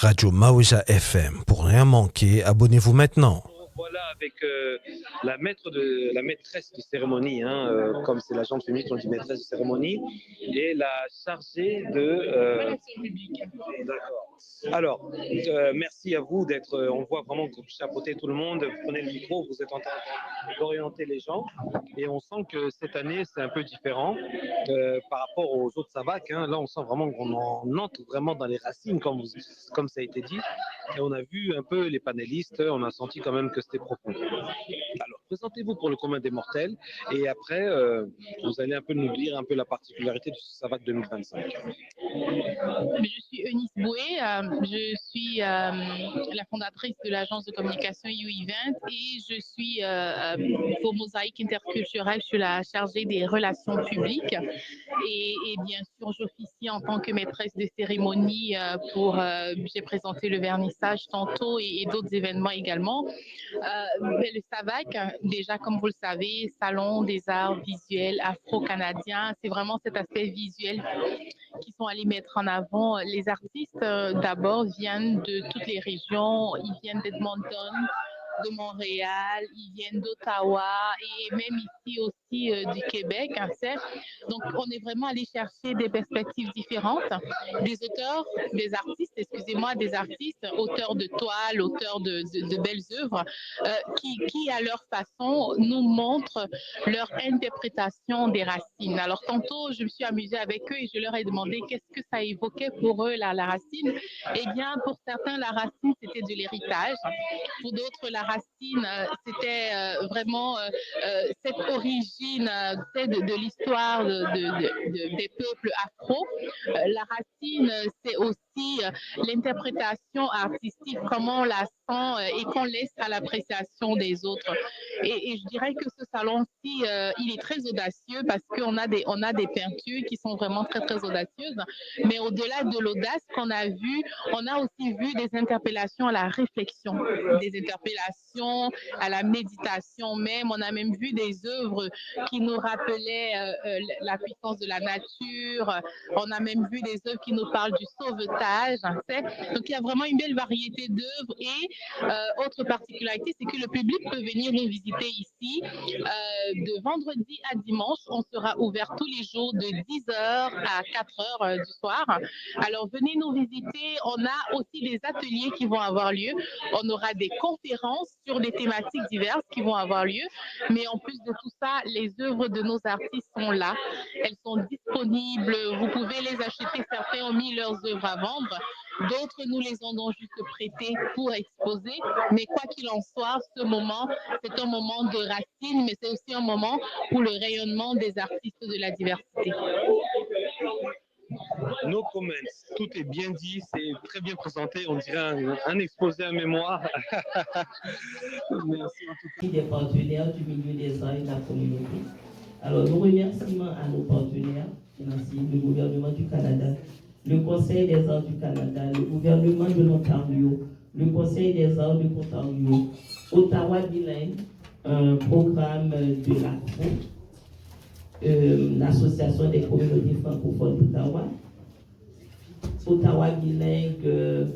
Radio Mawija FM. Pour rien manquer, abonnez-vous maintenant. Voilà, avec la maîtresse de cérémonie, comme c'est la gente féminine, on dit maîtresse de cérémonie, et la chargée de relations publiques. D'accord. Alors, merci à vous d'être. On voit vraiment que vous chapeautez tout le monde, vous prenez le micro, vous êtes en train d'orienter les gens, et on sent que cette année c'est un peu différent par rapport aux autres sabbats. Là, on sent vraiment qu'on en entre vraiment dans les racines, comme ça a été dit. Et on a vu un peu les panélistes, on a senti quand même que c'était profond. Alors, présentez-vous pour le commun des mortels et après, vous allez un peu nous dire un peu la particularité du Savate 2025. Je suis Eunice Boué, je suis la fondatrice de l'agence de communication You-Event et je suis pour Mosaïque Interculturelle, je suis la chargée des relations publiques et bien sûr j'officie en tant que maîtresse de cérémonie j'ai présenté le vernissage tantôt et d'autres événements également. Mais le SAVAC, déjà comme vous le savez, Salon des arts visuels afro-canadiens, c'est vraiment cet aspect visuel qui sont allés mettre en avant. Les artistes, d'abord, viennent de toutes les régions. Ils viennent d'Edmonton, de Montréal, ils viennent d'Ottawa et même ici aussi du Québec. Donc, on est vraiment allé chercher des perspectives différentes, des auteurs, des artistes, auteurs de toiles, auteurs de belles œuvres, qui, à leur façon, nous montrent leur interprétation des racines. Alors, tantôt, je me suis amusée avec eux et je leur ai demandé qu'est-ce que ça évoquait pour eux, la racine. Eh bien, pour certains, la racine, c'était de l'héritage. Pour d'autres, la racine, c'était vraiment cette origine de l'histoire des peuples afro. La racine, c'est aussi l'interprétation artistique, comment on la sent et qu'on laisse à l'appréciation des autres. Et je dirais que ce salon-ci, il est très audacieux parce qu'on a des peintures qui sont vraiment très, très audacieuses. Mais au-delà de l'audace qu'on a vue, on a aussi vu des interpellations à la réflexion, des interpellations à la méditation même. On a même vu des œuvres qui nous rappelaient la puissance de la nature. On a même vu des œuvres qui nous parlent du sauvetage. Donc, il y a vraiment une belle variété d'œuvres. Et autre particularité, c'est que le public peut venir nous visiter ici. De vendredi à dimanche, on sera ouvert tous les jours de 10h à 4h du soir. Alors, venez nous visiter. On a aussi des ateliers qui vont avoir lieu. On aura des conférences sur des thématiques diverses qui vont avoir lieu. Mais en plus de tout ça, les œuvres de nos artistes sont là. Elles sont disponibles. Vous pouvez les acheter. Certains ont mis leurs œuvres à vendre. D'autres, nous les ont juste prêtées pour exposer. Mais quoi qu'il en soit, ce moment, c'est un moment de racines, mais c'est aussi un moment pour le rayonnement des artistes de la diversité. No comments, tout est bien dit, c'est très bien présenté, on dirait un exposé à mémoire. Merci en tout cas. Des partenaires du milieu des arts et de la communauté. Alors, nos remerciements à nos partenaires financiers, le gouvernement du Canada, le Conseil des arts du Canada, le gouvernement de l'Ontario, le Conseil des arts de l'Ontario, Ottawa Bilingue, un programme de l'ACRO, l'Association des communautés francophones d'Ottawa, Ottawa Bilingue,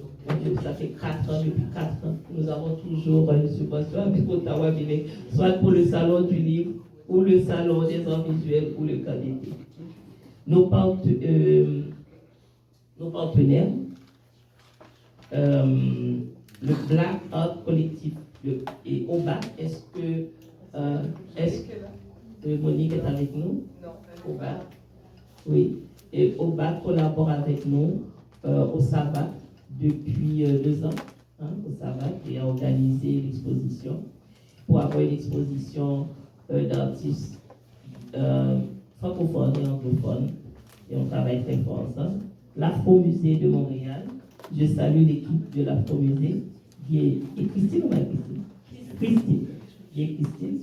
ça fait 4 ans, depuis 4 ans, nous avons toujours une subvention avec Ottawa Bilingue, soit pour le salon du livre, ou le salon des arts visuels, ou le camp d'été. Nos partenaires, le Black Art Collectif et OBAC, est-ce que Monique est avec nous? Non. OBAC, oui. Et OBAC collabore avec nous au SAVAC depuis 2 ans, au SAVAC, et a organisé l'exposition pour avoir une exposition d'artistes francophones et anglophones, et on travaille très fort ensemble. L'Afro-Musée de Montréal, je salue l'équipe de l'Afro-Musée, et Christine ou pas Christine? Christine, et Christine,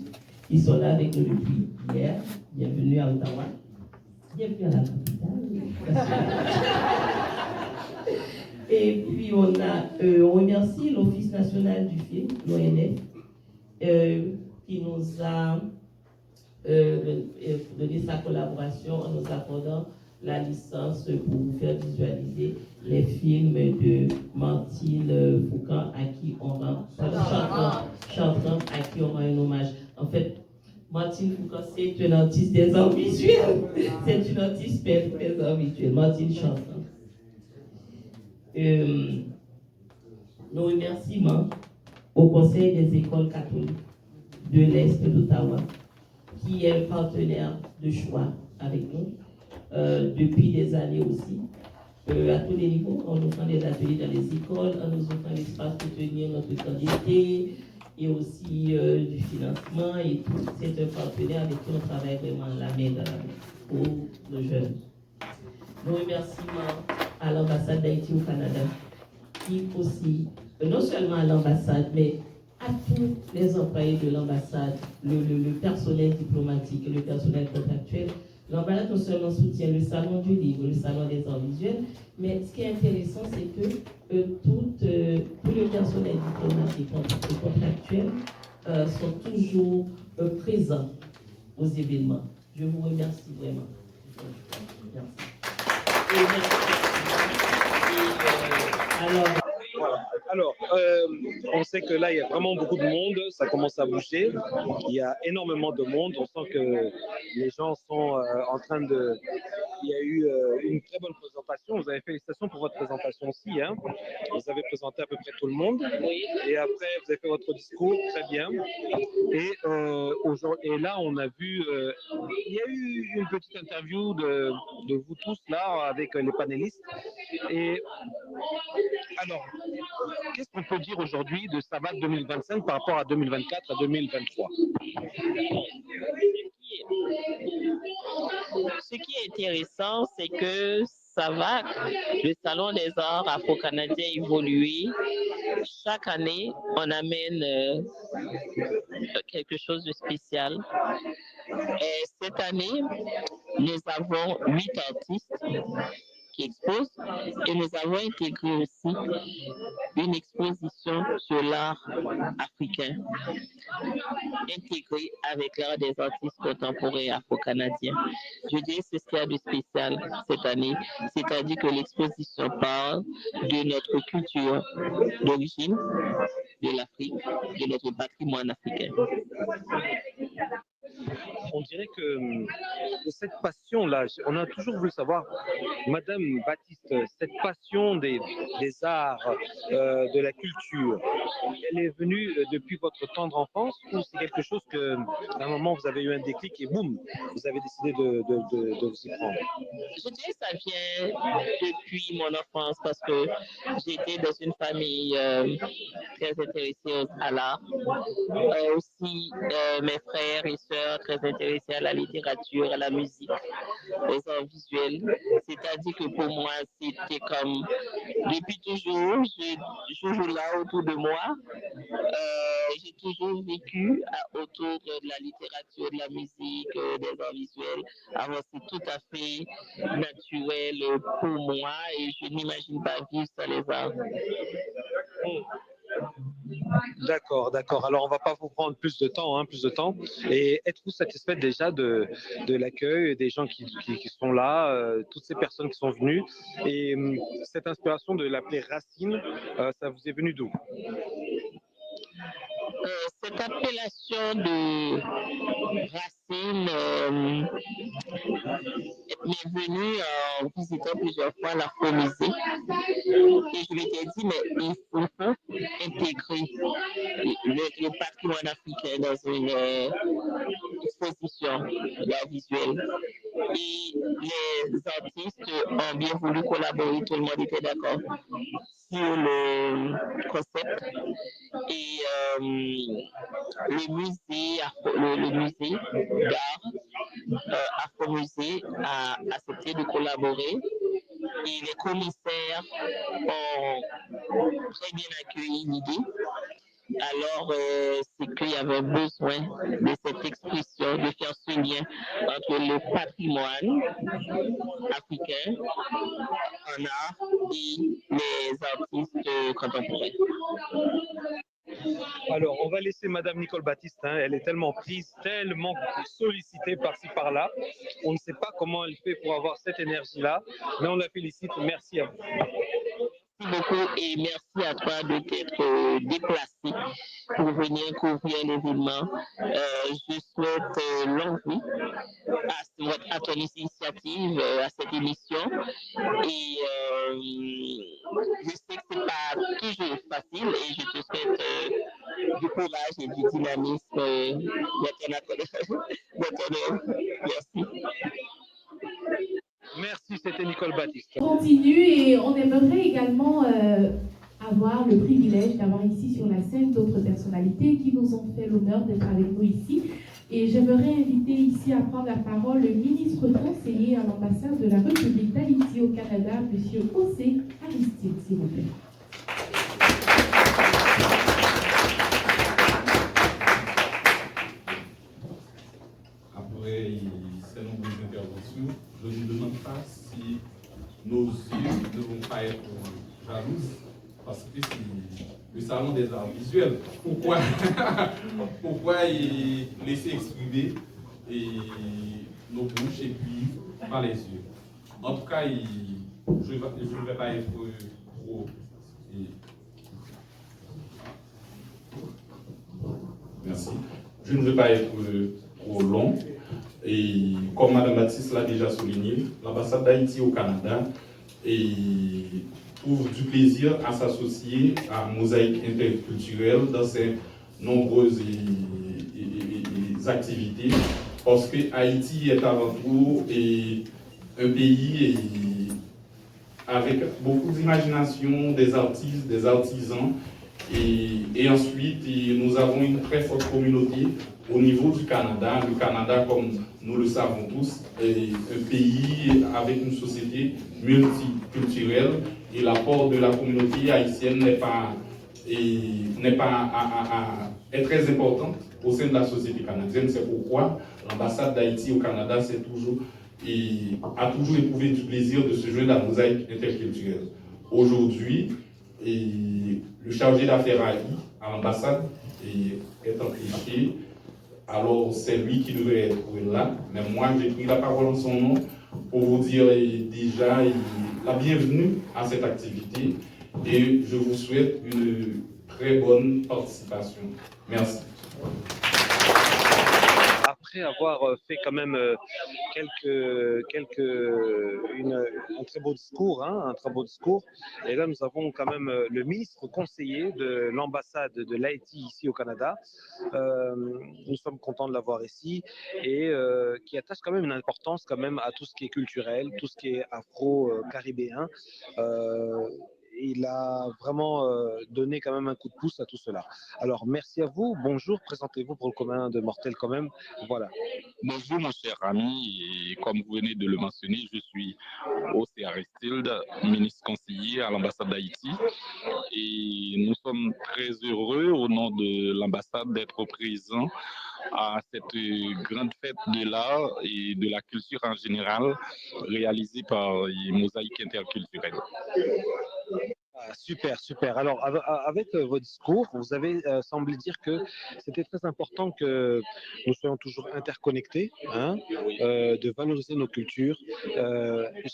ils sont là avec nous depuis hier. Bienvenue à Ottawa, bienvenue à la capitale. Et puis on remercie l'Office national du film, l'ONF, qui nous a donné sa collaboration en nous accordant la licence pour vous faire visualiser les films de Martine Foucan à qui on rend, Chantran à qui on rend un hommage. En fait, Martine Foucan, c'est une artiste des arts visuels. C'est une artiste des arts visuels, Martine Chantran. Nos remerciements au Conseil des écoles catholiques de l'Est d'Ottawa, qui est un partenaire de choix avec nous depuis des années aussi. À tous les niveaux, en offrant des ateliers dans les écoles, en nous offrant l'espace pour tenir notre candidaté et aussi du financement et tout. C'est un partenaire avec qui on travaille vraiment la main dans la main pour nos jeunes. Nos remerciements à l'ambassade d'Haïti au Canada, qui aussi, non seulement à l'ambassade, mais à tous les employés de l'ambassade, le personnel diplomatique et le personnel contractuel. L'ambassade non seulement soutient le salon du livre, le salon des arts visuels, mais ce qui est intéressant, c'est que tout le personnel diplomatique et contractuel sont toujours présents aux événements. Je vous remercie vraiment. Merci. Alors, on sait que là, il y a vraiment beaucoup de monde, ça commence à bouger, il y a énormément de monde, on sent que les gens sont en train de... Il y a eu une très bonne présentation, vous avez félicitations pour votre présentation aussi, hein. Vous avez présenté à peu près tout le monde, et après vous avez fait votre discours, très bien, et là on a vu, il y a eu une petite interview de vous tous là, avec les panélistes, et alors, qu'est-ce qu'on peut dire aujourd'hui de Savat 2025 par rapport à 2024 à 2023? Ce qui est intéressant, c'est que Savat, le Salon des arts afro-canadiens évolué. Chaque année, on amène quelque chose de spécial. Et cette année, nous avons 8 artistes qui exposent et nous avons intégré aussi une exposition sur l'art africain, intégrée avec l'art des artistes contemporains afro-canadiens. Je dirais que c'est ce qu'il y a de spécial cette année, c'est-à-dire que l'exposition parle de notre culture d'origine, de l'Afrique, de notre patrimoine africain. On dirait que cette passion-là, on a toujours voulu savoir, Madame Baptiste, cette passion des arts, de la culture, elle est venue depuis votre tendre enfance ou c'est quelque chose que, à un moment, vous avez eu un déclic et boum, vous avez décidé de vous y prendre? Je dirais que ça vient depuis mon enfance parce que j'étais dans une famille très intéressée à l'art. Aussi, mes frères et sœurs très intéressés à la littérature, à la musique, aux arts visuels. C'est-à-dire que pour moi, c'était comme, depuis toujours, je toujours là autour de moi. J'ai toujours vécu autour de la littérature, de la musique, des arts visuels. Alors, c'est tout à fait naturel pour moi et je n'imagine pas vivre sans les arts. D'accord, d'accord. Alors, on ne va pas vous prendre plus de temps, hein, plus de temps. Et êtes-vous satisfaite déjà de l'accueil des gens qui sont là, toutes ces personnes qui sont venues? Et cette inspiration de l'appeler Racine, ça vous est venu d'où? Cette appellation de Racine m'est venue en visitant plusieurs fois l'Afro-Musée et je m'étais dit, mais il faut intégrer le patrimoine africain dans une exposition d'art visuel. Et les artistes ont bien voulu collaborer, tout le monde était d'accord sur le concept. Et le musée d'art, Afro-Musée, a accepté de collaborer. Et les commissaires ont très bien accueilli l'idée. Alors, c'est qu'il y avait besoin de cette expression, de faire ce lien entre le patrimoine africain en art et les artistes contemporains. Alors, on va va laisser Madame Nicole Baptiste. Hein, elle est tellement prise, tellement sollicitée par-ci par-là. On ne sait pas comment elle fait pour avoir cette énergie-là, mais on la félicite. Merci à vous. Merci beaucoup et merci à toi de t'être déplacé pour venir couvrir l'événement. Je souhaite longue vie à ton initiative, à cette émission. Et je sais que ce n'est pas toujours facile et je te souhaite du courage et du dynamisme dans ton œuvre. Merci. Merci, c'était Nicole Baptiste. On continue et on aimerait également avoir le privilège d'avoir ici sur la scène d'autres personnalités qui nous ont fait l'honneur d'être avec nous ici. Et j'aimerais inviter ici à prendre la parole le ministre conseiller à l'ambassade de la République d'Haïti au Canada, M. José Aristide, s'il vous plaît. Après ces nombreuses interventions, je ne demande pas si nos yeux ne vont pas être jalouses, parce que c'est le salon des arts visuels. Pourquoi laisser exprimer nos bouches et puis pas les yeux. En tout cas, je ne vais pas être trop... Merci. Je ne veux pas être trop long. Et comme Mme Baptiste l'a déjà souligné, l'ambassade d'Haïti au Canada trouve du plaisir à s'associer à Mosaïque interculturelle dans ses nombreuses activités, parce que Haïti est avant tout un pays avec beaucoup d'imagination, des artistes, des artisans, et ensuite nous avons une très forte communauté au niveau du Canada. Le Canada, comme nous le savons tous, est un pays avec une société multiculturelle, et l'apport de la communauté haïtienne est très important au sein de la société canadienne. C'est pourquoi l'ambassade d'Haïti au Canada a toujours éprouvé du plaisir de se joindre à la Mosaïque interculturelle. Aujourd'hui, le chargé d'affaires à l'ambassade est empêché. Alors c'est lui qui devrait être là, mais moi j'ai pris la parole en son nom pour vous dire déjà la bienvenue à cette activité, et je vous souhaite une très bonne participation. Merci. Après avoir fait quand même un très beau discours, un très beau discours, et là nous avons quand même le ministre conseiller de l'ambassade de l'Haïti ici au Canada. Nous sommes contents de l'avoir ici, et qui attache quand même une importance quand même à tout ce qui est culturel, tout ce qui est afro-caribéen. Il a vraiment donné quand même un coup de pouce à tout cela. Alors, merci à vous. Bonjour, présentez-vous pour le commun de mortels quand même. Voilà. Bonjour mon cher ami, et comme vous venez de le mentionner, je suis José Aristide, ministre conseiller à l'ambassade d'Haïti, et nous sommes très heureux au nom de l'ambassade d'être présents à cette grande fête de l'art et de la culture en général réalisée par Mosaïque interculturelle. Super, super. Alors, avec votre discours, vous avez semblé dire que c'était très important que nous soyons toujours interconnectés, de valoriser nos cultures.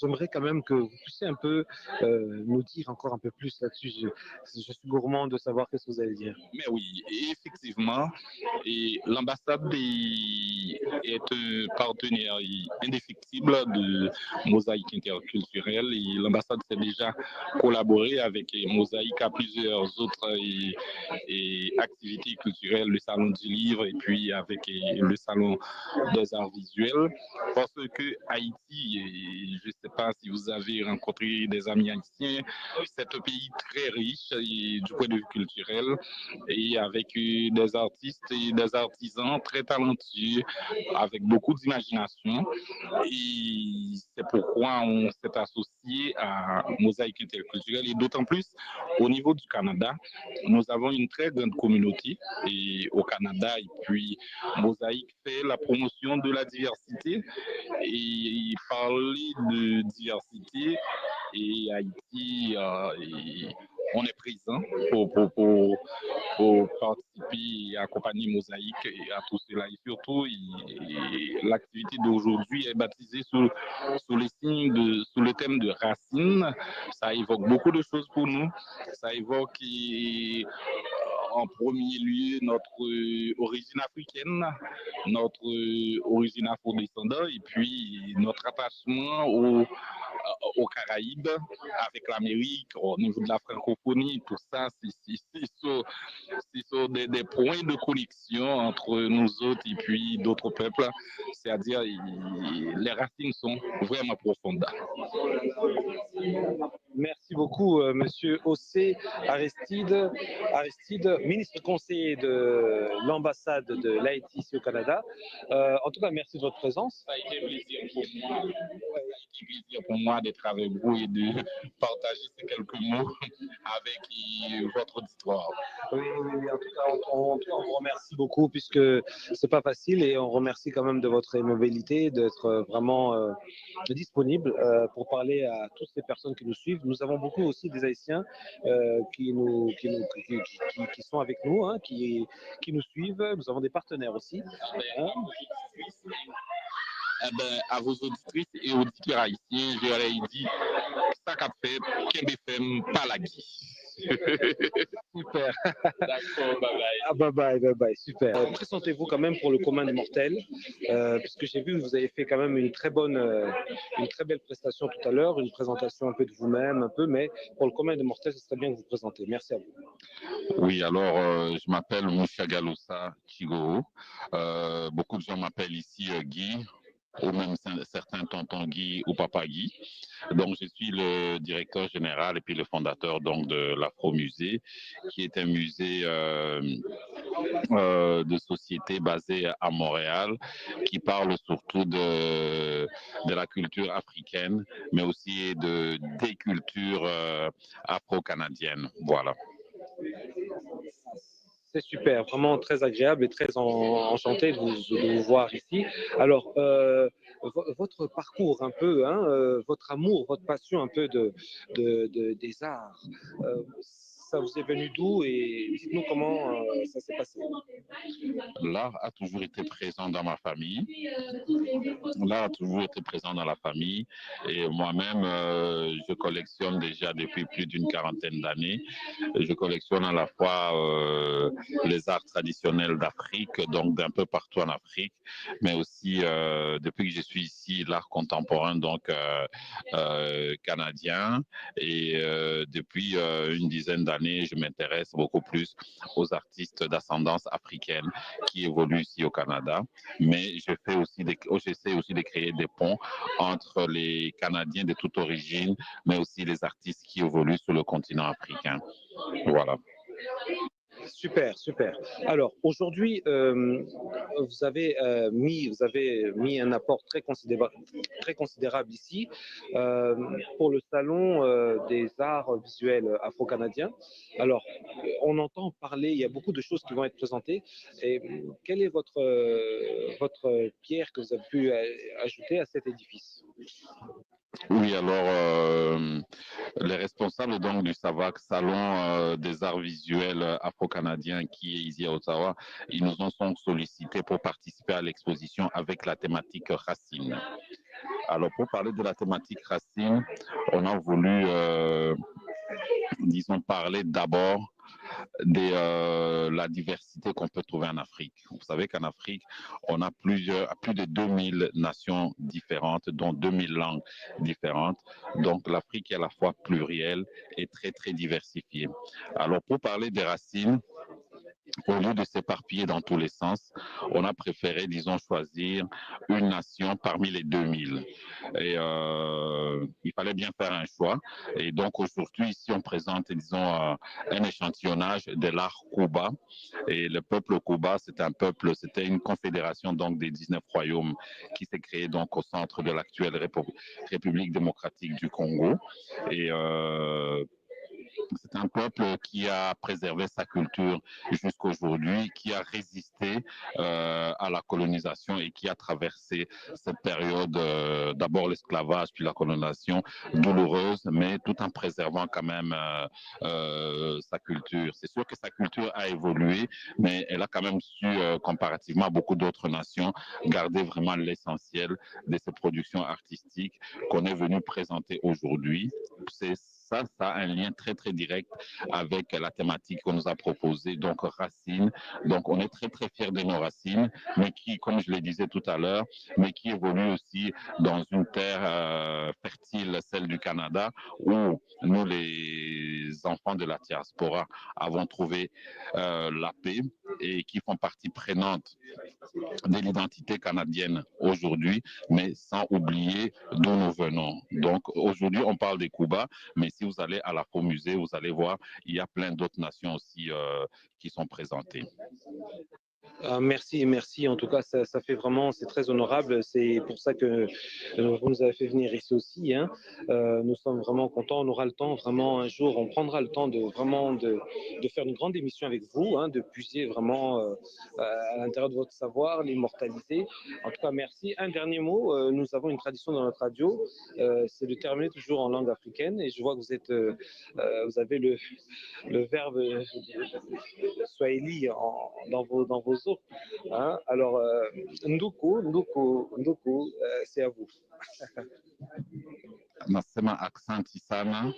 J'aimerais quand même que vous puissiez un peu nous dire encore un peu plus là-dessus. Je suis gourmand de savoir ce que vous allez dire. Mais oui, effectivement, et l'ambassade est un partenaire indéfectible de Mosaïque interculturelle, et l'ambassade s'est déjà collaboré avec Mosaïque à plusieurs autres activités culturelles, le salon du livre et puis avec le salon des arts visuels, parce que Haïti, je ne sais pas si vous avez rencontré des amis haïtiens, c'est un pays très riche du point de vue culturel, et avec des artistes et des artisans très talentueux, avec beaucoup d'imagination, et c'est pourquoi on s'est associé à Mosaïque interculturelle, et d'autant plus au niveau du Canada, nous avons une très grande communauté au Canada, et puis Mosaïque fait la promotion de la diversité, et parler de diversité, et Haïti, on est présent pour pour participer et accompagner Mosaïque et à tout cela. Et surtout, l'activité d'aujourd'hui est baptisée sous les signes sous le thème de racines. Ça évoque beaucoup de choses pour nous. Ça évoque en premier lieu notre origine africaine, notre origine afro-descendante et puis notre attachement aux Caraïbes, avec l'Amérique, au niveau de la francophonie, tout ça, ce sont des points de connexion entre nous autres et puis d'autres peuples. C'est-à-dire, les racines sont vraiment profondes. Merci beaucoup, Monsieur Ossé Aristide, ministre conseiller de l'ambassade de l'Haïti ici au Canada. En tout cas, merci de votre présence. Ça a été un plaisir pour moi. Ça a été un plaisir pour moi d'être avec vous et de partager ces quelques mots avec votre auditoire. Oui, en tout cas, on vous remercie beaucoup puisque c'est pas facile et on remercie quand même de votre mobilité, d'être vraiment disponible pour parler à toutes ces personnes qui nous suivent. Nous avons beaucoup aussi des Haïtiens qui sont avec nous, hein, qui nous suivent. Nous avons des partenaires aussi. Hein. À vos auditrices et auditeurs haïtiens, je leur ai dit ça qu'a fait Kembefem Palagi. Super. D'accord, bye bye. Bye bye, super. Présentez-vous quand même pour le commun des mortels, puisque j'ai vu que vous avez fait quand même une très belle prestation tout à l'heure, une présentation un peu de vous-même, un peu, mais pour le commun des mortels, ce serait bien que vous présentez. Merci à vous. Oui, alors je m'appelle Moussa Galoussa Chigoro. Beaucoup de gens m'appellent ici Guy, ou même certains tonton Guy ou papa Guy. Donc, je suis le directeur général et puis le fondateur donc, de l'Afro-Musée, qui est un musée de société basé à Montréal, qui parle surtout de la culture africaine, mais aussi des cultures afro-canadiennes. Voilà. C'est super, vraiment très agréable et très enchanté de vous voir ici. Alors, votre parcours un peu, hein, votre amour, votre passion un peu des arts, ça vous est venu d'où et dites-nous comment ça s'est passé. L'art a toujours été présent dans ma famille. L'art a toujours été présent dans la famille. Et moi-même, je collectionne déjà depuis plus d'une quarantaine d'années. Je collectionne à la fois les arts traditionnels d'Afrique, donc d'un peu partout en Afrique, mais aussi depuis que je suis ici, l'art contemporain, donc canadien. Et depuis une dizaine d'années, je m'intéresse beaucoup plus aux artistes d'ascendance africaine qui évoluent ici au Canada. Mais j'essaie aussi de créer des ponts entre les Canadiens de toute origine, mais aussi les artistes qui évoluent sur le continent africain. Voilà. Super, super. Alors aujourd'hui, vous avez mis un apport très considérable ici pour le salon des arts visuels afro-canadiens. Alors, on entend parler, il y a beaucoup de choses qui vont être présentées. Et quelle est votre pierre que vous avez pu ajouter à cet édifice? Oui, alors les responsables donc du SAVAC, Salon des arts visuels afro-canadiens qui est ici à Ottawa, ils nous ont sollicités pour participer à l'exposition avec la thématique racines. Alors pour parler de la thématique racines, on a voulu, disons, parler d'abord de la diversité qu'on peut trouver en Afrique. Vous savez qu'en Afrique, on a plus de 2000 nations différentes, dont 2000 langues différentes. Donc l'Afrique est à la fois plurielle et très, très diversifiée. Alors pour parler des racines, au lieu de s'éparpiller dans tous les sens, on a préféré, disons, choisir une nation parmi les 2000. Et il fallait bien faire un choix. Et donc aujourd'hui, ici, on présente, disons, un échantillonnage de l'art Kuba. Et le peuple Kuba, c'était une confédération donc des 19 royaumes qui s'est créée donc au centre de l'actuelle République démocratique du Congo. Et C'est un peuple qui a préservé sa culture jusqu'à aujourd'hui, qui a résisté à la colonisation et qui a traversé cette période, d'abord l'esclavage, puis la colonisation douloureuse, mais tout en préservant quand même sa culture. C'est sûr que sa culture a évolué, mais elle a quand même su, comparativement à beaucoup d'autres nations, garder vraiment l'essentiel de ses productions artistiques qu'on est venu présenter aujourd'hui. Ça a un lien très, très direct avec la thématique qu'on nous a proposée, donc racines. Donc, on est très, très fiers de nos racines, mais qui, comme je le disais tout à l'heure, mais qui évoluent aussi dans une terre fertile, celle du Canada, où nous, les enfants de la diaspora, avons trouvé la paix et qui font partie prenante de l'identité canadienne aujourd'hui, mais sans oublier d'où nous venons. Donc aujourd'hui, on parle de Cuba, mais si vous allez à l'Afro-Musée, vous allez voir, il y a plein d'autres nations aussi qui sont présentées. Merci, merci. En tout cas, ça fait vraiment, c'est très honorable. C'est pour ça que vous nous avez fait venir ici aussi, hein. Nous sommes vraiment contents. On aura le temps, vraiment, un jour, on prendra le temps de vraiment de faire une grande émission avec vous, hein, de puiser vraiment à l'intérieur de votre savoir, l'immortaliser. En tout cas, merci. Un dernier mot. Nous avons une tradition dans notre radio, c'est de terminer toujours en langue africaine. Et je vois que vous êtes, vous avez le verbe swahili dans vos os. Hein? Alors, Nduku, c'est à vous. Nasema aksanti sana,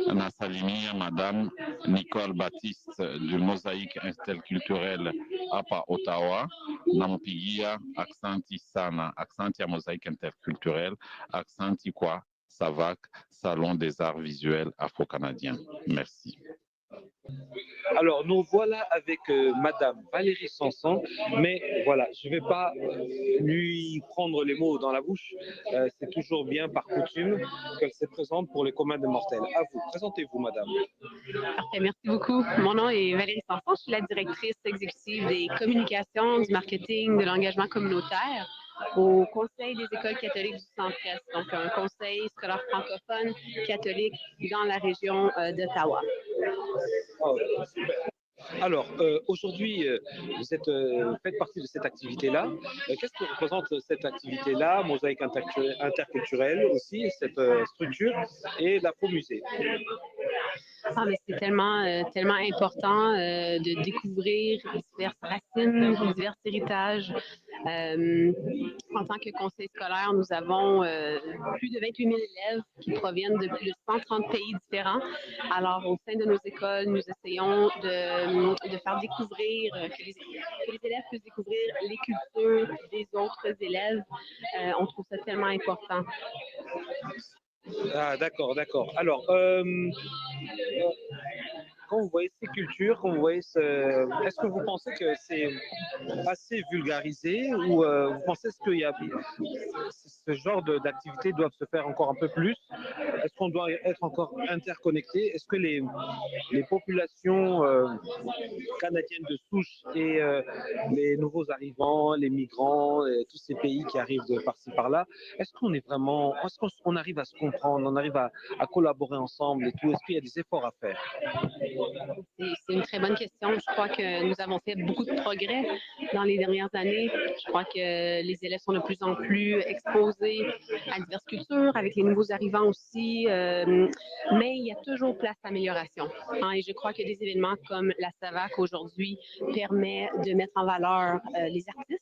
nasalimia Madame Nicole Baptiste du Mosaïque Interculturel hapa Ottawa. Nampigia aksanti sana, aksanti ya Mosaïque Interculturel, aksanti kwa SAVAC, Salon des Arts Visuels Afro-Canadiens. Merci. Alors, nous voilà avec Madame Valérie Sanson, mais voilà, je ne vais pas lui prendre les mots dans la bouche. C'est toujours bien par coutume qu'elle se présente pour les communs des mortels. À vous, présentez-vous, Madame. Parfait, merci beaucoup. Mon nom est Valérie Sanson, je suis la directrice exécutive des communications, du marketing, de l'engagement communautaire au Conseil des écoles catholiques du Centre-Est, donc un conseil scolaire francophone catholique dans la région d'Ottawa. Oh, super. Alors, aujourd'hui, vous faites partie de cette activité-là. Qu'est-ce que représente cette activité-là, Mosaïque interculturelle aussi, cette structure, et l'Afro-Musée? Ah, mais c'est tellement, tellement important de découvrir les diverses racines, les divers héritages. En tant que conseil scolaire, nous avons plus de 28 000 élèves qui proviennent de plus de 130 pays différents. Alors, au sein de nos écoles, nous essayons de faire découvrir, que les élèves puissent découvrir les cultures des autres élèves. On trouve ça tellement important. Ah, d'accord, d'accord. Alors, quand vous voyez ces cultures, quand vous voyez est-ce que vous pensez que c'est assez vulgarisé ou vous pensez qu'il y a ce genre d'activités doivent se faire encore un peu plus? Est-ce qu'on doit être encore interconnecté? Est-ce que les populations canadiennes de souche et les nouveaux arrivants, les migrants, et tous ces pays qui arrivent de par-ci par-là, est-ce qu'on arrive à se comprendre, on arrive à collaborer ensemble et tout? Est-ce qu'il y a des efforts à faire? C'est une très bonne question. Je crois que nous avons fait beaucoup de progrès dans les dernières années. Je crois que les élèves sont de plus en plus exposés à diverses cultures, avec les nouveaux arrivants aussi, mais il y a toujours place à amélioration. Hein, et je crois que des événements comme la SAVAC aujourd'hui permet de mettre en valeur les artistes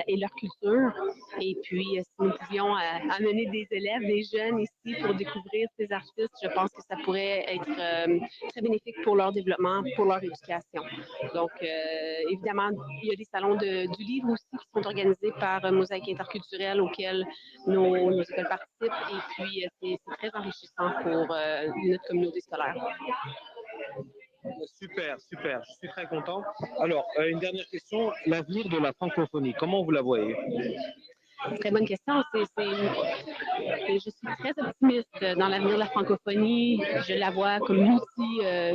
et leur culture. Et puis, si nous pouvions amener des élèves, des jeunes ici pour découvrir ces artistes, je pense que ça pourrait être très bénéfique pour leur développement, pour leur éducation. Donc, évidemment, il y a des salons du livre aussi qui sont organisés par Mosaïque interculturelle auxquels nos écoles participent. Et puis, c'est très enrichissant pour notre communauté scolaire. Super, super. Je suis très content. Alors, une dernière question. L'avenir de la francophonie, comment vous la voyez? Très bonne question. Je suis très optimiste dans l'avenir de la francophonie. Je la vois comme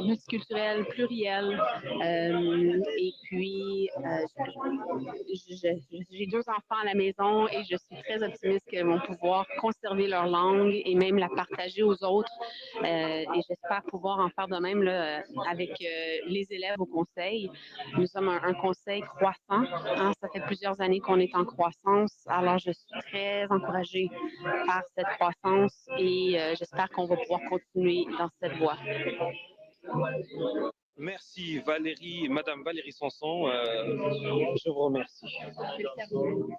multiculturelle, plurielle. Et puis, j'ai 2 enfants à la maison et je suis très optimiste qu'elles vont pouvoir conserver leur langue et même la partager aux autres. Et j'espère pouvoir en faire de même là, avec les élèves au conseil. Nous sommes un conseil croissant. Hein, ça fait plusieurs années qu'on est en croissance. Alors, je suis très encouragée par cette croissance et j'espère qu'on va pouvoir continuer dans cette voie. Merci Valérie, Madame Valérie Sanson. Je vous remercie. Merci à vous.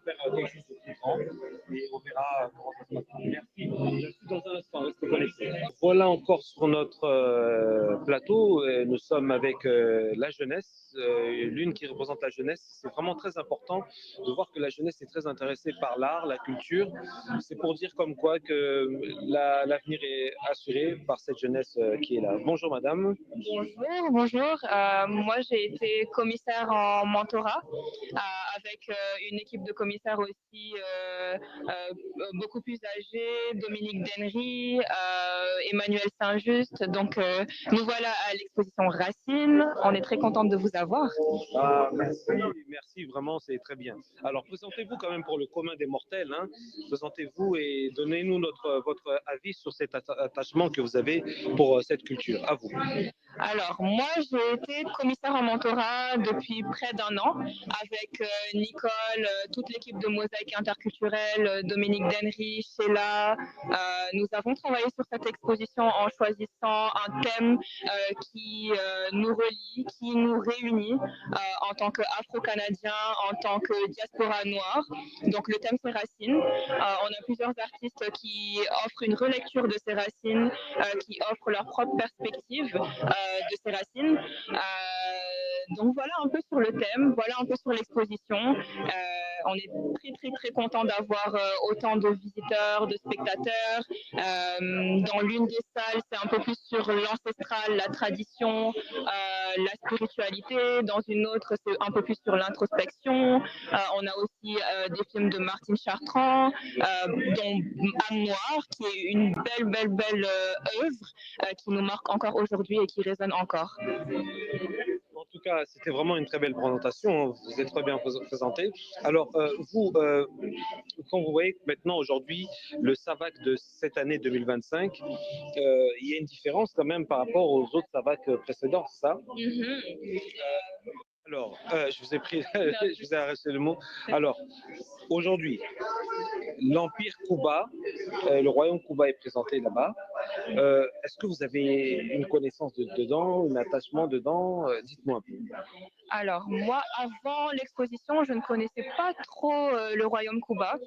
Faire quelque chose de plus grand et on verra comment ça se passe. Merci. Je suis dans un instant, restez connectés. Voilà encore sur notre plateau, nous sommes avec la jeunesse, l'une qui représente la jeunesse. C'est vraiment très important de voir que la jeunesse est très intéressée par l'art, la culture. C'est pour dire comme quoi que l'avenir est assuré par cette jeunesse qui est là. Bonjour madame. Bonjour. Moi, j'ai été commissaire en mentorat avec une équipe de commissaires aussi beaucoup plus âgés, Dominique Dennery, Emmanuel Saint-Just. Donc, nous voilà à l'exposition Racine. On est très contente de vous avoir. Merci, vraiment, c'est très bien. Alors, présentez-vous quand même pour le commun des mortels. Hein. Présentez-vous et donnez-nous votre avis sur cet attachement que vous avez pour cette culture. À vous. Alors, moi, j'ai été commissaire en mentorat depuis près d'1 an avec Nicole, toute l'équipe de Mosaïque interculturelle, Dominique Dennery, Sheila. Nous avons travaillé sur cette exposition en choisissant un thème qui nous relie, qui nous réunit en tant qu'Afro-Canadiens, en tant que diaspora noire. Donc, le thème, c'est Racines. On a plusieurs artistes qui offrent une relecture de ces racines, qui offrent leur propre perspective de ces racines. Donc voilà un peu sur le thème, voilà un peu sur l'exposition. On est très content d'avoir autant de visiteurs, de spectateurs. Dans l'une des salles, c'est un peu plus sur l'ancestral, la tradition, la spiritualité. Dans une autre, c'est un peu plus sur l'introspection. On a aussi des films de Martine Chartrand, dont Âme Noire, qui est une belle œuvre qui nous marque encore aujourd'hui et qui résonne encore. En tout cas, c'était vraiment une très belle présentation. Vous êtes très bien présenté. Alors, vous, quand vous voyez que maintenant, aujourd'hui, le SAVAC de cette année 2025, il y a une différence quand même par rapport aux autres SAVAC précédents, c'est ça? Alors, je vous ai pris, je vous ai arraché le mot. Alors, aujourd'hui, l'Empire Cuba, le royaume Cuba est présenté là-bas. Est-ce que vous avez une connaissance dedans, un attachement dedans? Dites-moi un peu. Alors, moi, avant l'exposition, je ne connaissais pas trop le royaume Cuba,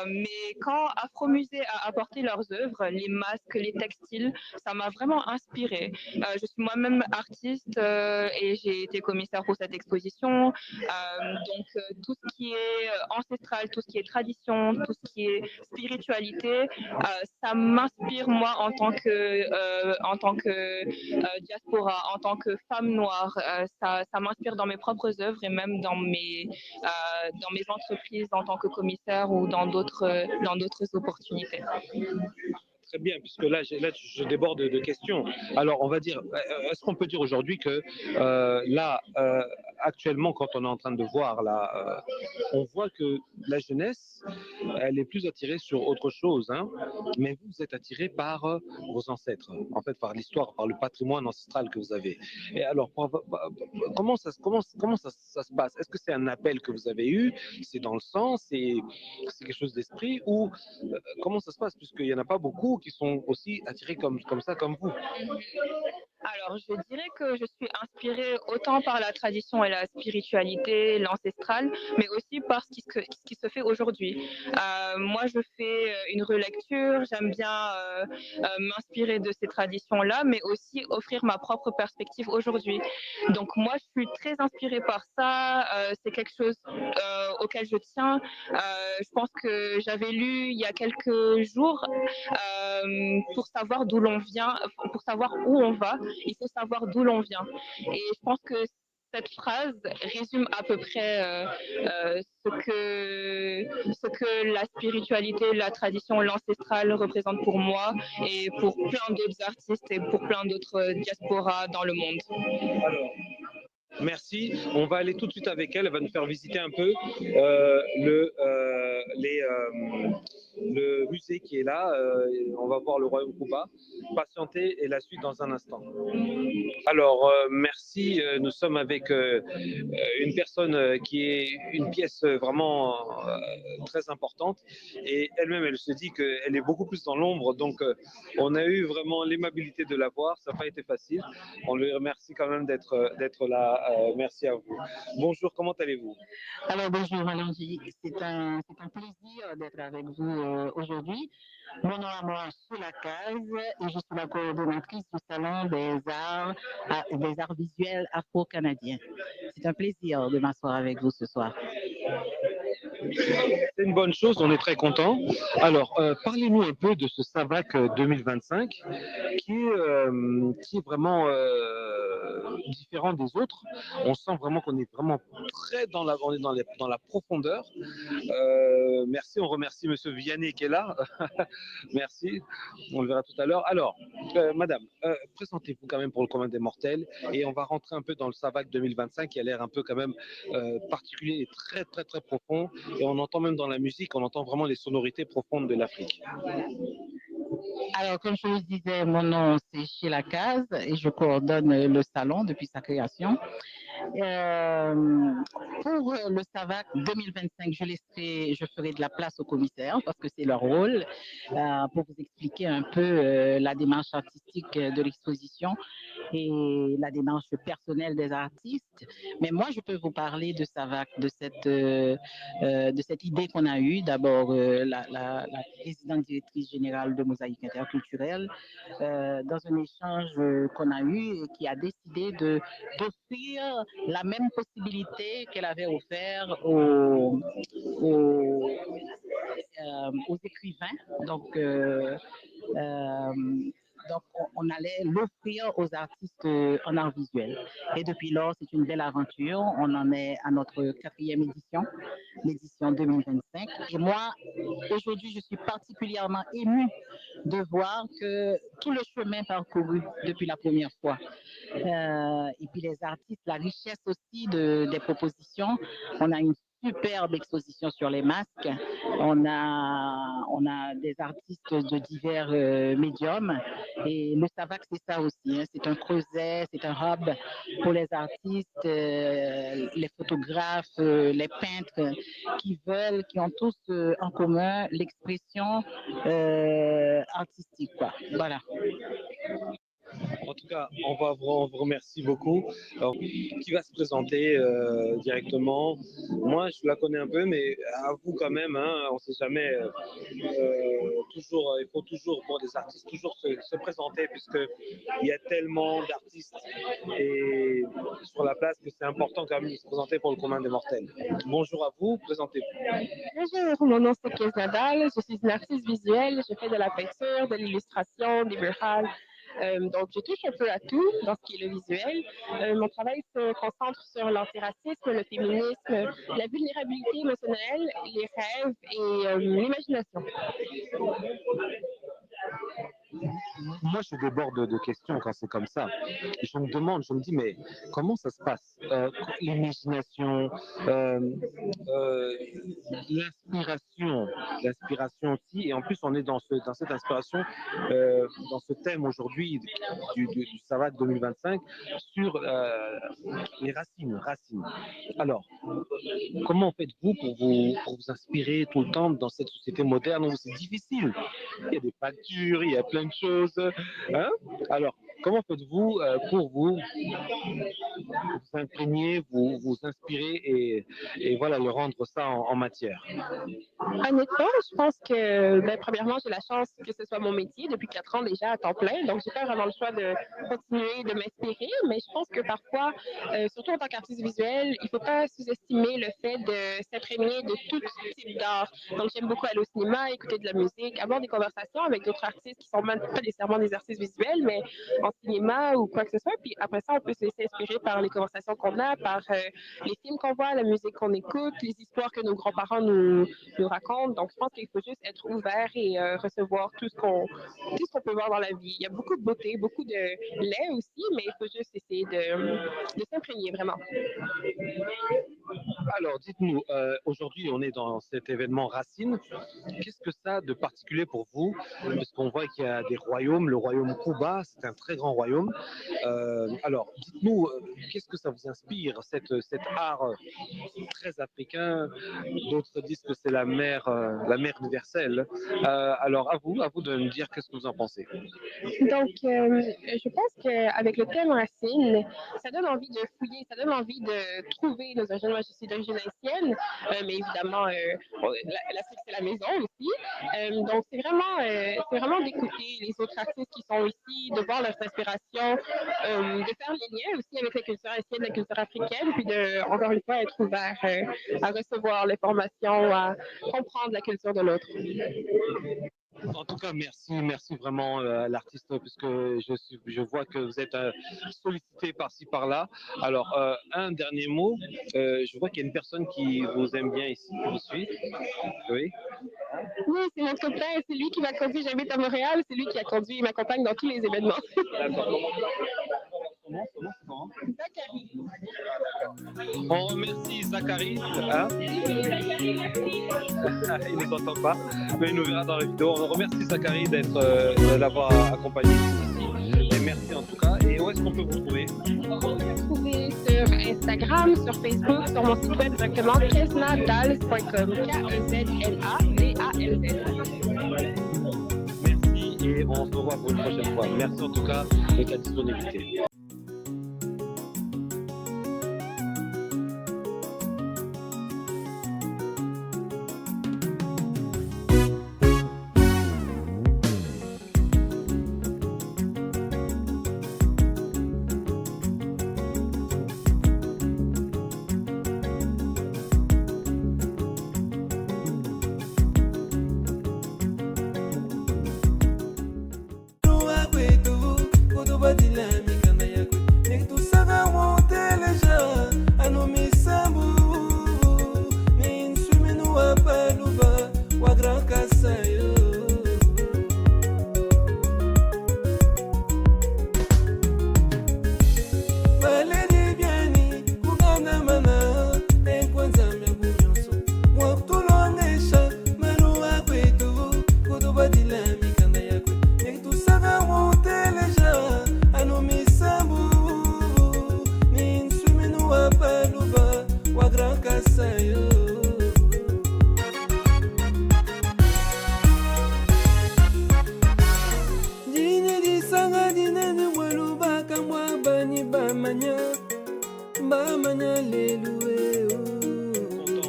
mais quand Afromusée a apporté leurs œuvres, les masques, les textiles, ça m'a vraiment inspirée. Je suis moi-même artiste et j'ai été commissaire pour cette exposition. Donc, tout ce qui est ancestral, tout ce qui est tradition, tout ce qui est spiritualité, ça m'inspire moi en tant que diaspora, en tant que femme noire. Ça m'inspire dans mes propres œuvres et même dans mes entreprises en tant que commissaire ou dans d'autres opportunités. Très bien, puisque là, je déborde de questions. Alors, on va dire, est-ce qu'on peut dire aujourd'hui que actuellement, quand on est en train de voir, on voit que la jeunesse, elle est plus attirée sur autre chose, hein, mais vous êtes attiré par vos ancêtres, en fait, par l'histoire, par le patrimoine ancestral que vous avez. Et alors, comment ça se passe? Est-ce que c'est un appel que vous avez eu? C'est dans le sang? C'est quelque chose d'esprit? Ou comment ça se passe? Puisqu'il n'y en a pas beaucoup qui sont aussi attirés comme ça, comme vous. Alors, je dirais que je suis inspirée autant par la tradition et la spiritualité, l'ancestral, mais aussi par ce qui se fait aujourd'hui. Moi, je fais une relecture, j'aime bien m'inspirer de ces traditions-là, mais aussi offrir ma propre perspective aujourd'hui. Donc, moi, je suis très inspirée par ça. C'est quelque chose auquel je tiens. Je pense que j'avais lu il y a quelques jours pour savoir d'où l'on vient, pour savoir où on va, il faut savoir d'où l'on vient. Et je pense que cette phrase résume à peu près ce que la spiritualité, la tradition, l'ancestrale représente pour moi et pour plein d'autres artistes et pour plein d'autres diasporas dans le monde. Alors, merci. On va aller tout de suite avec elle. Elle va nous faire visiter un peu le musée qui est là. On va voir le Royaume Cuba. Patientez et la suite dans un instant. Alors, merci. Nous sommes avec une personne qui est une pièce vraiment très importante. Et elle-même, elle se dit qu'elle est beaucoup plus dans l'ombre. Donc, on a eu vraiment l'aimabilité de la voir. Ça n'a pas été facile. On lui remercie quand même d'être là. Merci à vous. Bonjour, comment allez-vous? Alors bonjour Valengie, c'est un plaisir d'être avec vous aujourd'hui. Mon nom est moi Case et je suis la coordonnatrice du Salon des arts visuels afro-canadiens. C'est un plaisir de m'asseoir avec vous ce soir. C'est une bonne chose, on est très content. Alors, parlez-nous un peu de ce SAVAC 2025 qui est vraiment différent des autres. On sent vraiment qu'on est vraiment très dans la profondeur. Merci, on remercie Monsieur Vianney qui est là. Merci, on le verra tout à l'heure. Alors, Madame, présentez-vous quand même pour le commun des mortels et on va rentrer un peu dans le SAVAC 2025 qui a l'air un peu quand même particulier et très très très profond. Et on entend même dans la musique, on entend vraiment les sonorités profondes de l'Afrique. Alors, comme je vous disais, mon nom c'est Sheila Case et je coordonne le salon depuis sa création. Pour le SAVAC 2025, je ferai de la place aux commissaires parce que c'est leur rôle pour vous expliquer un peu la démarche artistique de l'exposition et la démarche personnelle des artistes. Mais moi, je peux vous parler de SAVAC, de cette idée qu'on a eue. D'abord, la présidente directrice générale de Mosaïque interculturelle, dans un échange qu'on a eu et qui a décidé d'offrir la même possibilité qu'elle avait offert aux écrivains. Donc, on allait l'offrir aux artistes en art visuel. Et depuis lors, c'est une belle aventure. On en est à notre 4e édition, l'édition 2025. Et moi, aujourd'hui, je suis particulièrement émue de voir que tout le chemin parcouru depuis la première fois. Et puis les artistes, la richesse aussi des propositions. On a une superbe exposition sur les masques. On a des artistes de divers médiums. Et le SAVAC, c'est ça aussi. C'est un creuset, c'est un hub pour les artistes, les photographes, les peintres qui ont tous en commun l'expression artistique, quoi. Voilà. En tout cas, on vous remercie beaucoup. Alors, qui va se présenter directement? Moi, je la connais un peu, mais à vous quand même, hein, on ne sait jamais. Il faut toujours, pour des artistes, toujours se présenter, puisqu'il y a tellement d'artistes et sur la place que c'est important quand même de se présenter pour le commun des mortels. Bonjour à vous, présentez-vous. Bonjour, mon nom c'est Kies Nadal, je suis une artiste visuelle, je fais de la peinture, de l'illustration, des murales. Donc, je touche un peu à tout dans ce qui est le visuel. Mon travail se concentre sur l'antiracisme, le féminisme, la vulnérabilité émotionnelle, les rêves et l'imagination. Moi, je déborde de questions quand c'est comme ça. Je me dis, mais comment ça se passe? L'imagination, l'inspiration aussi. Et en plus, on est dans cette inspiration, dans ce thème aujourd'hui du SAVAC 2025 sur les racines. Alors, comment faites-vous pour vous inspirer tout le temps dans cette société moderne où c'est difficile? Il y a des factures, il y a plein de choses. Hein? Alors, comment faites-vous pour vous imprégner, vous inspirer et voilà, le rendre ça en matière? Honnêtement, je pense que, premièrement, j'ai la chance que ce soit mon métier depuis 4 ans déjà à temps plein. Donc, j'ai pas vraiment le choix de continuer de m'inspirer. Mais je pense que parfois, surtout en tant qu'artiste visuel, il faut pas sous-estimer le fait de s'imprégner de tout type d'art. Donc, j'aime beaucoup aller au cinéma, écouter de la musique, avoir des conversations avec d'autres artistes qui sont même pas nécessairement des artistes visuels, mais en cinéma ou quoi que ce soit. Puis après ça, on peut se laisser inspirer par les conversations qu'on a, par les films qu'on voit, la musique qu'on écoute, les histoires que nos grands-parents nous racontent. Donc, je pense qu'il faut juste être ouvert et recevoir tout ce qu'on peut voir dans la vie. Il y a beaucoup de beauté, beaucoup de lait aussi, mais il faut juste essayer de s'imprégner vraiment. Alors, dites-nous, aujourd'hui, on est dans cet événement Racine. Qu'est-ce que ça a de particulier pour vous? Parce qu'on voit qu'il y a des royaumes. Le royaume Cuba, c'est un très grand royaume. Alors, dites-nous, qu'est-ce que ça vous inspire, cet art très africain? D'autres disent que c'est la mère universelle. Alors, à vous de me dire qu'est-ce que vous en pensez. Donc, je pense qu'avec le thème racine, ça donne envie de fouiller, ça donne envie de trouver nos origines. Moi, je suis d'origine haïtienne, mais évidemment, l'Afrique, c'est la maison aussi. Donc, c'est vraiment d'écouter les autres artistes qui sont ici, de voir leurs inspirations, de faire les liens aussi avec la culture haïtienne, la culture africaine, puis de, encore une fois, être ouvert à recevoir l'information, à comprendre la culture de l'autre. En tout cas, merci vraiment à l'artiste, puisque je vois que vous êtes sollicité par-ci par-là. Alors, un dernier mot. Je vois qu'il y a une personne qui vous aime bien ici, qui vous suit. Oui. Oui, c'est mon copain, c'est lui qui m'a conduit. J'habite à Montréal, c'est lui qui a conduit et m'accompagne dans tous les événements. Zachary. On remercie Zachary. Hein? Il ne nous entend pas, mais il nous verra dans la vidéo. On remercie Zachary d'avoir accompagné ici. Et merci en tout cas. Et où est-ce qu'on peut vous trouver? On peut me trouver sur Instagram, sur Facebook, sur mon site web directement, kesnadals.com. KEZNADALZ. Merci et on se revoit pour une prochaine fois. Merci en tout cas de ta disponibilité.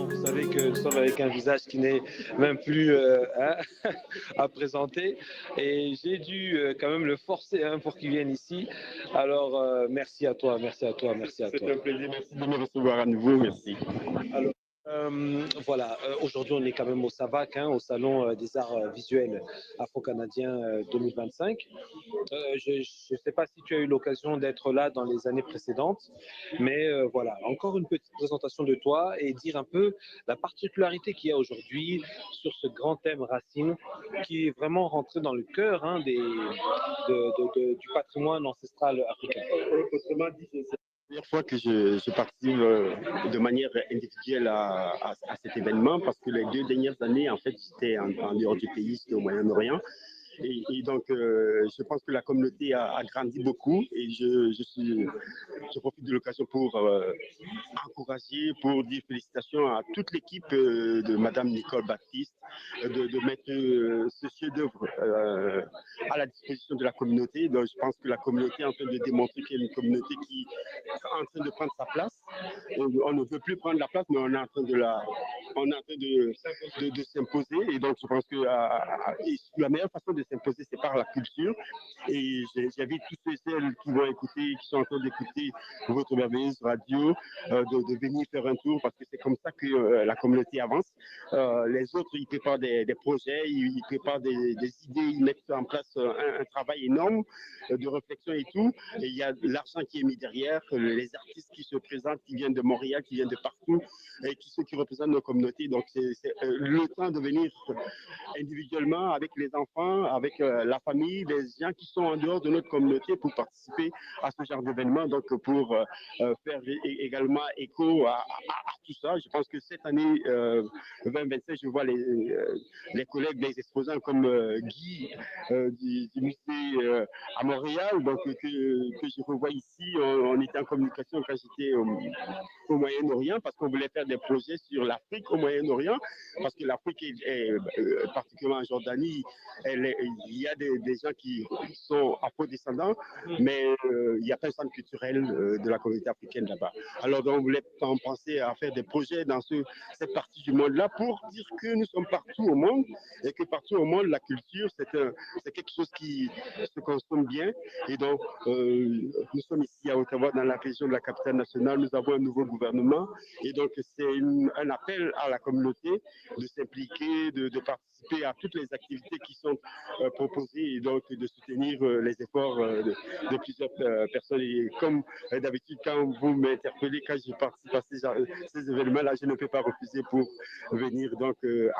Vous savez que nous sommes avec un visage qui n'est même plus à présenter et j'ai dû quand même le forcer pour qu'il vienne ici. Alors merci à toi, merci à toi, merci à toi. C'est un plaisir, merci de me recevoir à nouveau, merci. Alors, voilà, aujourd'hui on est quand même au SAVAC, au Salon des Arts Visuels Afro-Canadiens 2025. Je ne sais pas si tu as eu l'occasion d'être là dans les années précédentes, mais voilà, encore une petite présentation de toi et dire un peu la particularité qu'il y a aujourd'hui sur ce grand thème Racine qui est vraiment rentré dans le cœur du patrimoine ancestral africain. Autrement dit, c'est la première fois que je participe de manière individuelle à cet événement parce que les 2 dernières années, en fait, j'étais en dehors du pays, j'étais au Moyen-Orient. Et donc, je pense que la communauté a grandi beaucoup et je profite de l'occasion pour encourager, pour dire félicitations à toute l'équipe de Madame Nicole Baptiste de mettre ce chef-d'œuvre à la disposition de la communauté. Donc, je pense que la communauté est en train de démontrer qu'il y a une communauté qui est en train de prendre sa place. on ne veut plus prendre la place, mais on est en train de s'imposer. Et donc, je pense que la meilleure façon de s'imposer, c'est par la culture. Et j'invite tous ceux et celles qui vont écouter, qui sont en train d'écouter votre merveilleuse radio, de venir faire un tour, parce que c'est comme ça que la communauté avance. Les autres, ils préparent des projets, ils préparent des idées, ils mettent en place un travail énorme de réflexion et tout. Et il y a l'argent qui est mis derrière, les artistes qui se présentent, qui viennent de Montréal, qui viennent de partout, et qui représentent nos communautés. Donc, c'est le temps de venir individuellement avec les enfants, avec la famille, les gens qui sont en dehors de notre communauté pour participer à ce genre d'événement. Donc, pour faire également écho à tout ça, je pense que cette année 2025, je vois les collègues des exposants comme Guy du musée à Montréal, donc que je revois ici. On était en communication quand j'étais au Moyen-Orient, parce qu'on voulait faire des projets sur l'Afrique au Moyen-Orient, parce que l'Afrique est particulièrement en Jordanie, il y a des gens qui sont afro-descendants, mais il n'y a pas un centre culturel de la communauté africaine là-bas. Alors donc, on voulait penser à faire des projets dans cette partie du monde-là pour dire que nous sommes partout au monde, et que partout au monde, la culture, c'est quelque chose qui se consomme bien. Et donc, nous sommes ici à Ottawa, dans la région de la capitale nationale. Nous avons un nouveau gouvernement. Et donc, c'est un appel à la communauté de s'impliquer, de participer à toutes les activités qui sont proposées, et donc de soutenir les efforts de plusieurs personnes. Et comme d'habitude, quand vous m'interpellez, quand je participe à ces événements-là, je ne peux pas refuser pour venir donc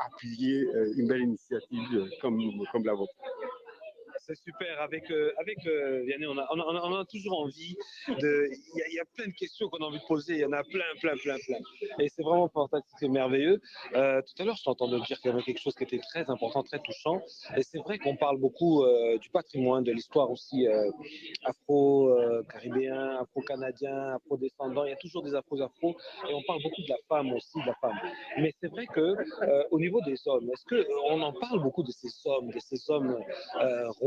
appuyer une belle initiative comme la vôtre. C'est super. Avec Vianney, on a toujours envie de. Il y a plein de questions qu'on a envie de poser. Il y en a plein. Et c'est vraiment fantastique, c'est merveilleux. Tout à l'heure, je t'entendais dire qu'il y avait quelque chose qui était très important, très touchant. Et c'est vrai qu'on parle beaucoup du patrimoine, de l'histoire aussi afro-caribéen, afro-canadien, afro-descendant. Il y a toujours des afro. Et on parle beaucoup de la femme aussi, de la femme. Mais c'est vrai que au niveau des hommes, est-ce qu'on en parle beaucoup de ces hommes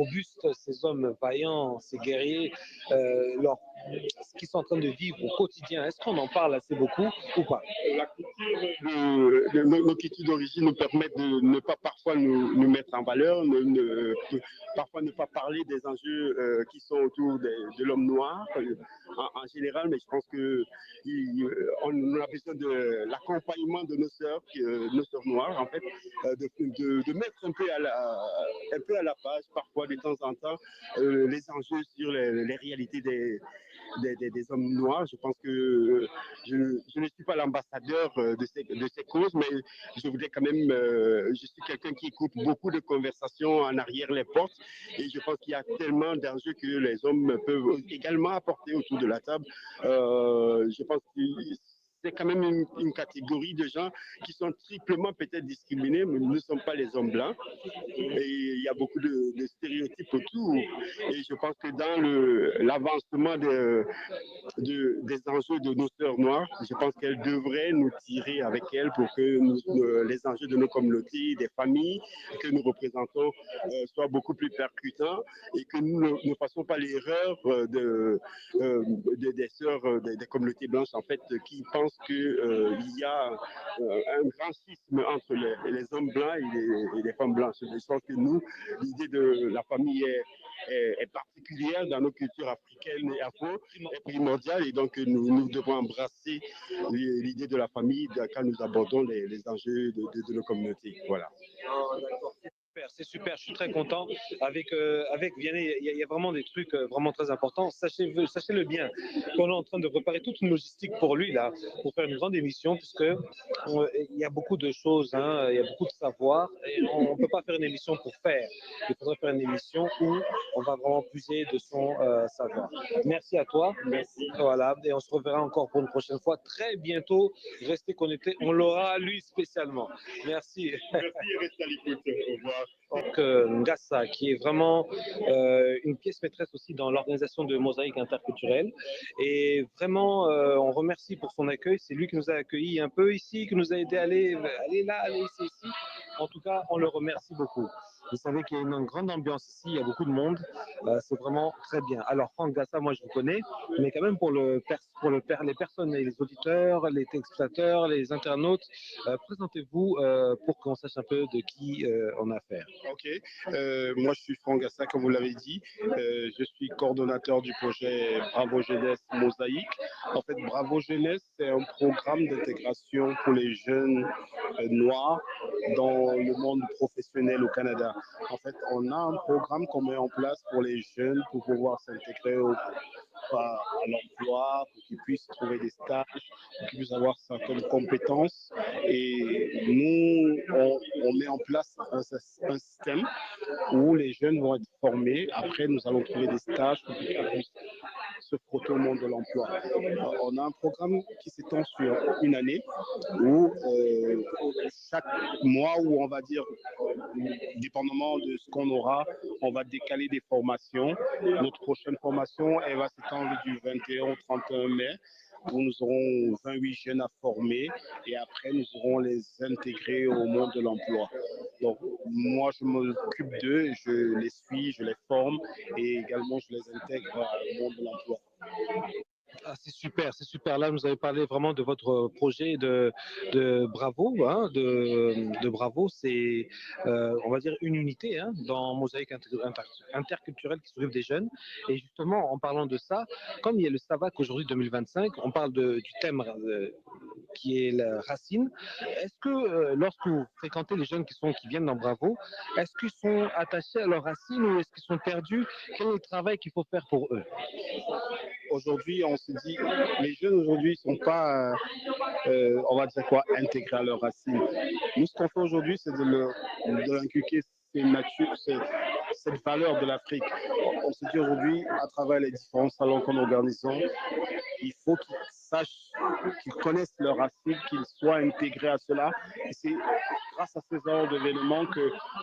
robustes, ces hommes vaillants, ces guerriers, ce qu'ils sont en train de vivre au quotidien? Est-ce qu'on en parle assez beaucoup ou pas? La culture, nos cultures d'origine nous permettent de ne pas parfois nous mettre en valeur, parfois ne pas parler des enjeux qui sont autour de l'homme noir en général, mais je pense qu'on a besoin de l'accompagnement de nos sœurs noires, en fait, de mettre un peu à la page, parfois de temps en temps, les enjeux sur les réalités des hommes noirs. Je pense que je ne suis pas l'ambassadeur de ces causes, mais je voudrais quand même, je suis quelqu'un qui écoute beaucoup de conversations en arrière les portes, et je pense qu'il y a tellement d'enjeux que les hommes peuvent également apporter autour de la table. Je pense que c'est quand même une catégorie de gens qui sont triplement peut-être discriminés, mais nous ne sommes pas les hommes blancs. Et il y a beaucoup de stéréotypes autour. Et je pense que dans l'avancement des enjeux de nos sœurs noires, je pense qu'elles devraient nous tirer avec elles pour que les enjeux de nos communautés, des familles que nous représentons soient beaucoup plus percutants, et que nous ne fassions pas l'erreur des sœurs des communautés blanches, en fait, qui pensent qu'il y a un grand schisme entre les hommes blancs et les femmes blanches. Je pense que nous, l'idée de la famille est particulière dans nos cultures africaines et afro, est primordiale, et donc nous devons embrasser l'idée de la famille quand nous abordons les enjeux de nos communautés. Voilà. C'est super, je suis très content. Avec Vianney, il y a vraiment des trucs vraiment très importants. Sachez-le bien, qu'on est en train de préparer toute une logistique pour lui, là, pour faire une grande émission, puisque il y a beaucoup de choses, hein, il y a beaucoup de savoir, et on ne peut pas faire une émission pour faire. Il faudrait faire une émission où on va vraiment puiser de son savoir. Merci à toi. Merci. Voilà, et on se reverra encore pour une prochaine fois, très bientôt. Restez connectés, on l'aura lui spécialement. Merci. Merci et restez à l'écoute. Au revoir. Donc, Ngassa, qui est vraiment une pièce maîtresse aussi dans l'organisation de Mosaïque interculturelle. Et vraiment, on remercie pour son accueil. C'est lui qui nous a accueillis un peu ici, qui nous a aidé à aller là, aller ici. En tout cas, on le remercie beaucoup. Vous savez qu'il y a une grande ambiance ici, il y a beaucoup de monde. C'est vraiment très bien. Alors, Franck Gassa, moi je vous connais, mais quand même les personnes, et les auditeurs, les téléspectateurs, les internautes, présentez-vous pour qu'on sache un peu de qui on a affaire. Ok, moi je suis Franck Gassa, comme vous l'avez dit. Je suis coordonnateur du projet Bravo Jeunesse Mosaïque. En fait, Bravo Jeunesse, c'est un programme d'intégration pour les jeunes noirs dans le monde professionnel au Canada. En fait, on a un programme qu'on met en place pour les jeunes pour pouvoir s'intégrer à l'emploi, pour qu'ils puissent trouver des stages, pour qu'ils puissent avoir certaines compétences. Et nous, on met en place un système où les jeunes vont être formés. Après, nous allons trouver des stages pour qu'ils puissent se frotter au monde de l'emploi. On a un programme qui s'étend sur une année où chaque mois, où on va dire, dépendamment de ce qu'on aura, on va décaler des formations. Notre prochaine formation, elle va s'étendre du 21 au 31 mai, où nous aurons 28 jeunes à former et après nous aurons les intégrer au monde de l'emploi. Donc moi je m'occupe d'eux, je les suis, je les forme et également je les intègre au monde de l'emploi. Ah, c'est super, c'est super. Là, vous avez parlé vraiment de votre projet de Bravo. Hein, de Bravo, c'est, on va dire, une unité hein, dans Mosaïque interculturelle qui s'occupe des jeunes. Et justement, en parlant de ça, comme il y a le SAVAC aujourd'hui 2025, on parle du thème qui est la racine. Est-ce que lorsque vous fréquentez les jeunes qui viennent dans Bravo, est-ce qu'ils sont attachés à leurs racines ou est-ce qu'ils sont perdus? Quel est le travail qu'il faut faire pour eux? Aujourd'hui, on se dit, les jeunes aujourd'hui ne sont pas, on va dire quoi, intégrés à leurs racines. Nous, ce qu'on fait aujourd'hui, c'est de l'inculquer cette valeur de l'Afrique. On se dit aujourd'hui, à travers les différents salons que nous organisons, il faut qu'ils sachent, qu'ils connaissent leurs racines, qu'ils soient intégrés à cela. Et c'est grâce à ces genres d'événements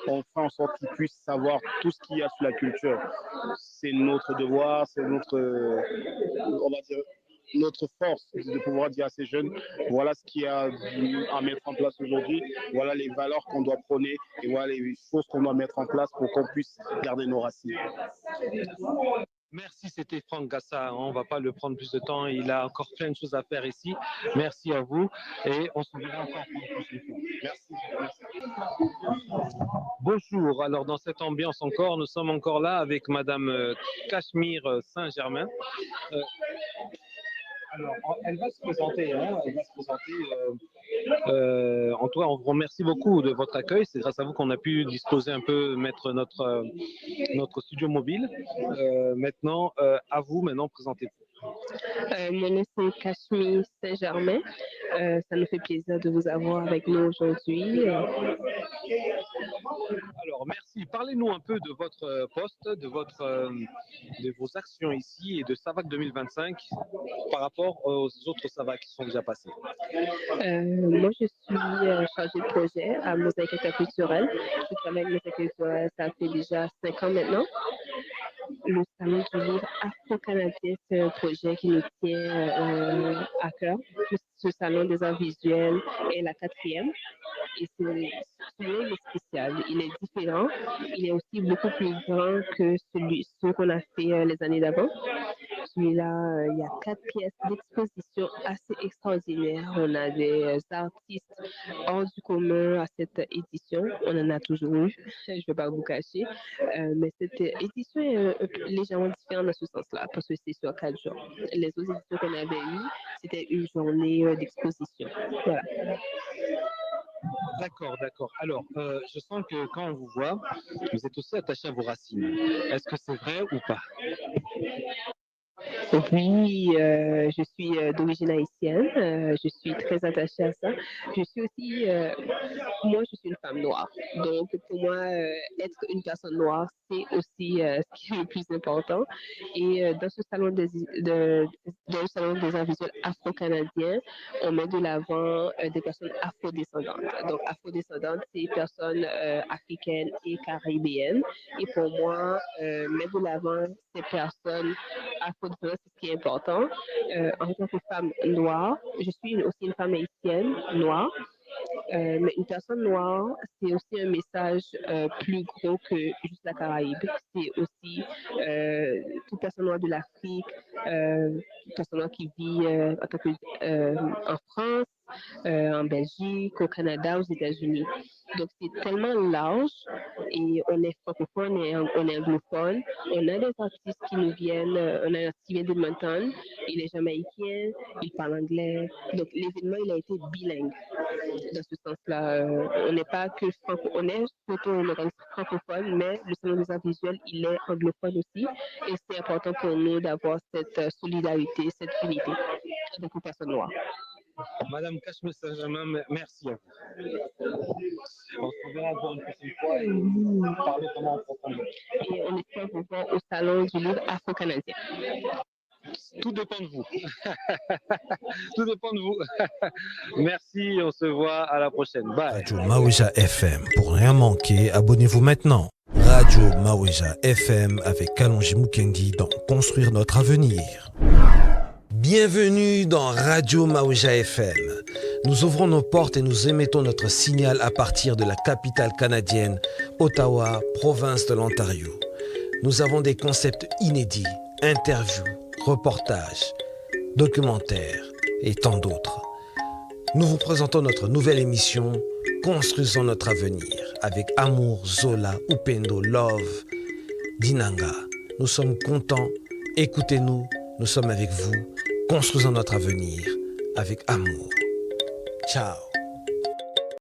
qu'on fait en sorte qu'ils puissent savoir tout ce qu'il y a sur la culture. C'est notre devoir, c'est notre, on va dire, notre force de pouvoir dire à ces jeunes, voilà ce qu'il y a à mettre en place aujourd'hui, voilà les valeurs qu'on doit prôner et voilà les choses qu'on doit mettre en place pour qu'on puisse garder nos racines. Merci, c'était Franck Gassa. On ne va pas le prendre plus de temps. Il a encore plein de choses à faire ici. Merci à vous et on se verra encore pour une prochaine fois. Merci. Bonjour. Alors, dans cette ambiance encore, nous sommes encore là avec Madame Cachemire Saint-Germain. Alors, elle va se présenter. Hein, elle va se présenter. En tout cas, on vous remercie beaucoup de votre accueil. C'est grâce à vous qu'on a pu disposer un peu, mettre notre studio mobile. Maintenant, à vous, maintenant, présentez-vous. Mon nom c'est Cachemire Saint-Germain. Ça nous fait plaisir de vous avoir avec nous aujourd'hui. Alors, merci. Parlez-nous un peu de votre poste, de vos actions ici et de SAVAC 2025 par rapport aux autres SAVAC qui sont déjà passés. Moi, je suis chargée de projet à Mosaïque interculturelle. Je travaille avec Mosaïque interculturelle, ça fait déjà 5 ans maintenant. Le Salon du livre afro-canadien, c'est un projet qui nous tient à cœur. Ce salon des arts visuels est la 4e. Et celui-là, il est spécial, il est différent, il est aussi beaucoup plus grand que ceux qu'on a fait les années d'avant. Celui-là, il y a 4 pièces d'exposition assez extraordinaires. On a des artistes hors du commun à cette édition. On en a toujours eu, je ne vais pas vous cacher. Mais cette édition est légèrement différente dans ce sens-là, parce que c'est sur 4 jours. Les autres éditions qu'on avait eues, c'était une journée d'exposition. Voilà. D'accord, d'accord. Alors, je sens que quand on vous voit, vous êtes aussi attaché à vos racines. Est-ce que c'est vrai ou pas? Oui, je suis d'origine haïtienne, je suis très attachée à ça. Je suis aussi, moi je suis une femme noire, donc pour moi, être une personne noire, c'est aussi ce qui est le plus important. Et dans ce salon dans le salon des arts visuels afro-canadiens, on met de l'avant des personnes afrodescendantes. Donc afrodescendantes, c'est personnes africaines et caribéennes. Et pour moi, mettre de l'avant ces personnes afrodescendantes, c'est ce qui est important. En tant que femme noire, je suis aussi une femme haïtienne noire. Mais une personne noire, c'est aussi un message plus gros que juste la Caraïbe. C'est aussi toute personne noire de l'Afrique, toute personne noire qui vit en France, en Belgique, au Canada, aux États-Unis. Donc, c'est tellement large et on est francophone et on est anglophone. On a des artistes qui nous viennent, on a un artiste qui vient d'Edmonton, il est jamaïcain, il parle anglais. Donc, l'événement, il a été bilingue. Dans ce sens-là, on n'est pas que on est surtout un organisme francophone, mais le salon des arts visuels, il est anglophone aussi. Et c'est important pour nous d'avoir cette solidarité, cette unité avec les personnes noires. Madame Cache-Messagermain, merci à vous. On se reverra encore une prochaine fois et vous parler comment en profondeur. Et on espère vous voir au salon du livre afro-canadien. Tout dépend de vous. Tout dépend de vous. Merci, on se voit à la prochaine. Bye. Radio Mawija FM. Pour rien manquer, abonnez-vous maintenant. Radio Mawija FM avec Kalonji Mukendi dans Construire notre avenir. Bienvenue dans Radio Mawija FM. Nous ouvrons nos portes et nous émettons notre signal à partir de la capitale canadienne, Ottawa, province de l'Ontario. Nous avons des concepts inédits, interviews, reportages, documentaires et tant d'autres. Nous vous présentons notre nouvelle émission Construisons notre avenir avec Amour, Zola, Upendo, Love, Dinanga. Nous sommes contents, écoutez-nous, nous sommes avec vous. Construisons notre avenir avec amour. Ciao.